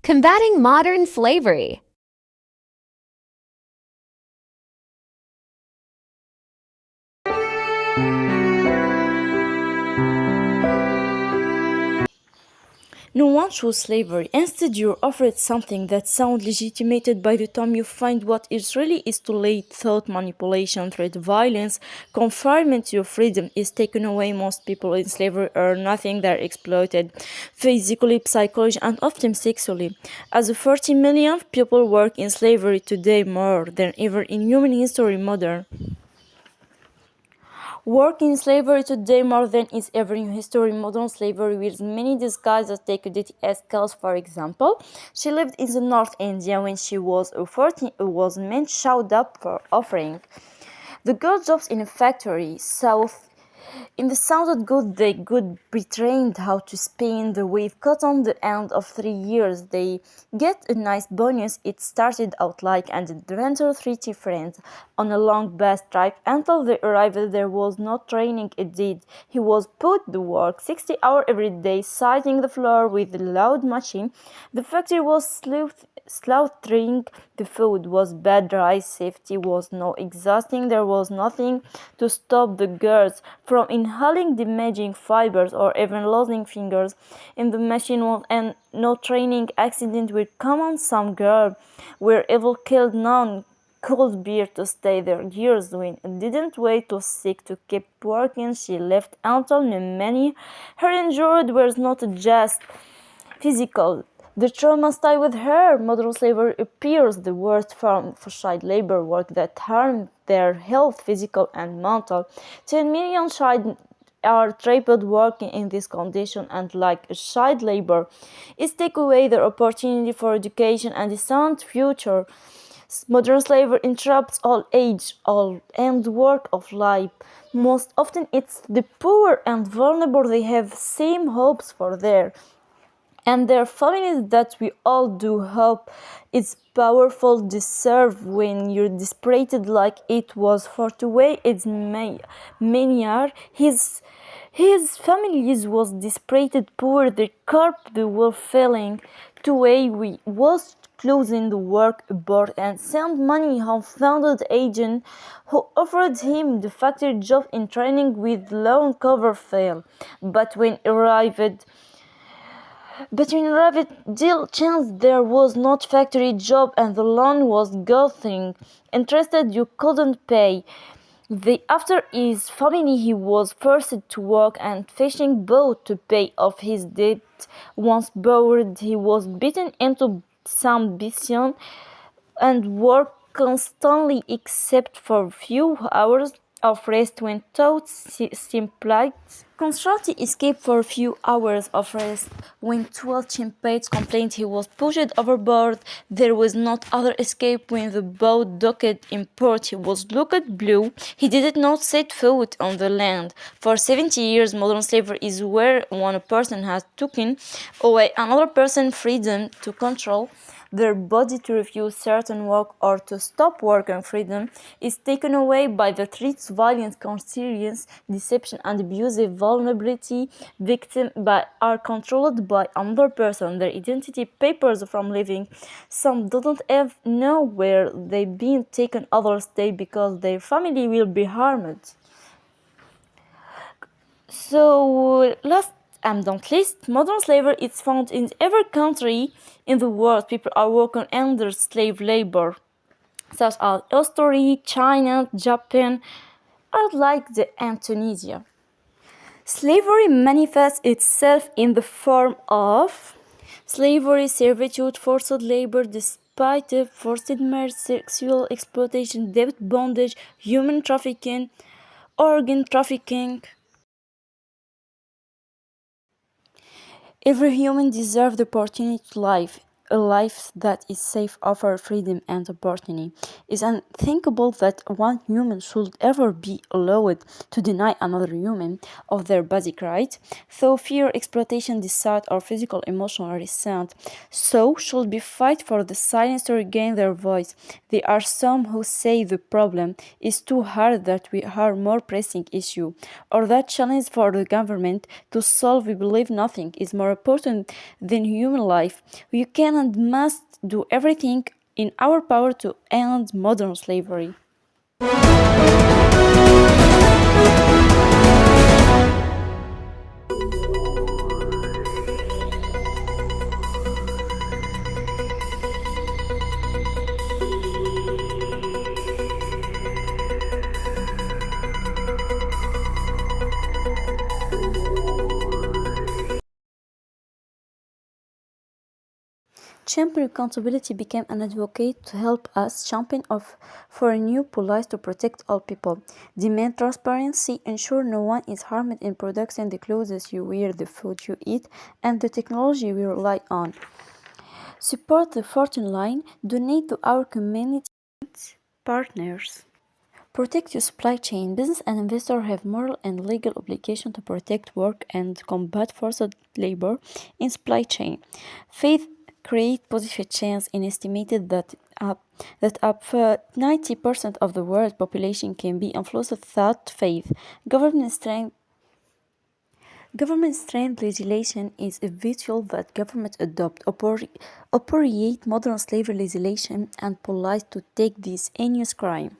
Combating modern slavery. No one chose slavery. Instead, you're offered something that sounds legitimated by the time you find what it really is too late. Thought manipulation, threat, violence, confinement to your freedom is taken away. Most people in slavery are nothing, they're exploited physically, psychologically, and often sexually. As 40 million people work in slavery today, more than ever in human history modern. Work in slavery today more than is ever in history. Modern slavery with many disguises take identity as skills. For example, she lived in the North India when she was 14. Was men showed up for offering the girl jobs in a factory. South in the sounded good, they could be trained how to spin the weave cotton the end of 3 years. They get a nice bonus. It started out like an adventure, 3 friends on a long bus trip. Until they arrived, there was no training. It did. He was put to work 60 hours every day, sizing the floor with a loud machine. The factory was slaughtering. The food was bad, rice safety was no exhausting. There was nothing to stop the girls from inhaling damaging fibers or even losing fingers in the machine. And no training accident were common. Some girls were even killed. None could bear to stay there years. When it didn't wait too sick to keep working, she left until many her injured was not just physical. The trauma stay with her. Modern slavery appears the worst form of child labor, work that harm their health, physical and mental. 10 million child are trapped working in this condition, and like child labor, it takes away their opportunity for education and a sound future. Modern slavery interrupts all age, all and work of life. Most often it's the poor and vulnerable. They have same hopes for and their families that we all do hope is powerful deserve when you're desperate like it was for to way it's many are his families was desperate poor the carp they were failing to way we was closing the work aboard and sent money home founded agent who offered him the factory job in training with loan cover fail but in Rabbit deal chance there was not factory job and the loan was gutting. Interested you couldn't pay. After his family he was forced to work and fishing boat to pay off his debt. Once bored he was beaten into submission and worked constantly except for few hours of rest when thoughts simplified. Constantly escaped for a few hours of rest. When 12 chimpanzees complained he was pushed overboard, there was not other escape. When the boat docked in port, he was looked blue. He did not set foot on the land. For 70 years, modern slavery is where one person has taken away another person's freedom to control their body, to refuse certain work or to stop work, and freedom is taken away by the threats, violence, conscience, deception, and abusive vulnerability. Victims are controlled by another person, their identity papers from living. Some don't even know where they've been taken, others stay because their family will be harmed. So, last and not least, modern slavery is found in every country in the world. People are working under slave labor, such as Australia, China, Japan, or like the Indonesia. Slavery manifests itself in the form of slavery, servitude, forced labor, despite forced marriage, sexual exploitation, debt bondage, human trafficking, organ trafficking. Every human deserves the opportunity to live. A life that is safe, offers freedom and opportunity. It's unthinkable that one human should ever be allowed to deny another human of their basic rights. So fear, exploitation, deceit, or physical, emotional resent, so should be fight for the silence to regain their voice. There are some who say the problem is too hard, that we have more pressing issue, or that challenge for the government to solve. We believe nothing is more important than human life. You cannot and must do everything in our power to end modern slavery. Champion Accountability became an advocate to help us champion for a new policy to protect all people. Demand transparency, ensure no one is harmed in production, the clothes you wear, the food you eat, and the technology we rely on. Support the Fortune line, donate to our community partners. Protect your supply chain. Business and investors have moral and legal obligation to protect work and combat forced labor in supply chain. Faith create positive change in estimated that up 90% of the world population can be influenced without faith. Government strength legislation is vital that government adopt appropriate modern slavery legislation and police to take this heinous crime.